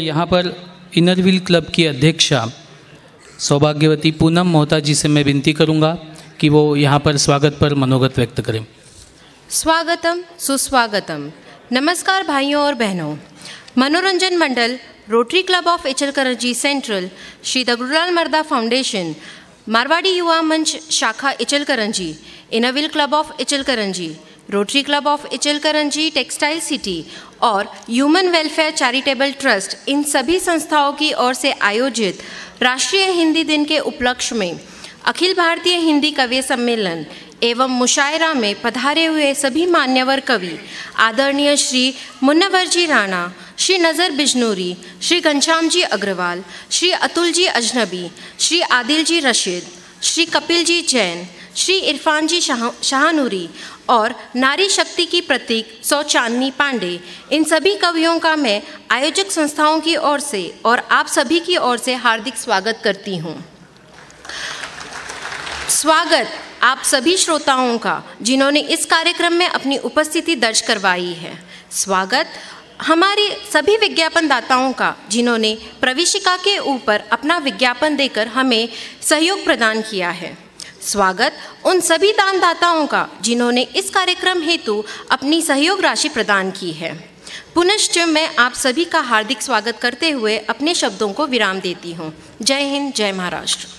यहाँ पर inner wheel club की अध्यक्षा सौभाग्यवती पूनम मोहता जी से मैं विनती करूँगा कि वो यहाँ पर स्वागत पर मनोगत व्यक्त करें। स्वागतम सुस्वागतम। नमस्कार भाइयों और बहनों। Manoranjan Mandal, rotary club of Ichalkaranji central, Shri Dagdulal Marda foundation, Marwari Yuva Manch शाखा Ichalkaranji, inner wheel club of Ichalkaranji, rotary club of Ichalkaranji textile city और ह्यूमन वेलफेयर चैरिटेबल ट्रस्ट, इन सभी संस्थाओं की ओर से आयोजित राष्ट्रीय हिंदी दिन के उपलक्ष्य में अखिल भारतीय हिंदी कवि सम्मेलन एवं मुशायरा में पधारे हुए सभी मान्यवर कवि आदरणीय श्री मुन्नवर जी राणा, श्री नज़र बिजनूरी, श्री घनश्याम जी अग्रवाल, श्री अतुल जी अजनबी, श्री आदिल जी रशीद, श्री कपिल जी जैन, श्री इरफान जी शाहनूरी और नारी शक्ति की प्रतीक सौ चांदनी पांडे, इन सभी कवियों का मैं आयोजक संस्थाओं की ओर से और आप सभी की ओर से हार्दिक स्वागत करती हूँ। स्वागत आप सभी श्रोताओं का जिन्होंने इस कार्यक्रम में अपनी उपस्थिति दर्ज करवाई है। स्वागत हमारे सभी विज्ञापन दाताओं का जिन्होंने प्रवेशिका के ऊपर अपना विज्ञापन देकर हमें सहयोग प्रदान किया है। स्वागत उन सभी दानदाताओं का जिन्होंने इस कार्यक्रम हेतु अपनी सहयोग राशि प्रदान की है। पुनश्च मैं आप सभी का हार्दिक स्वागत करते हुए अपने शब्दों को विराम देती हूँ। जय हिंद, जय महाराष्ट्र।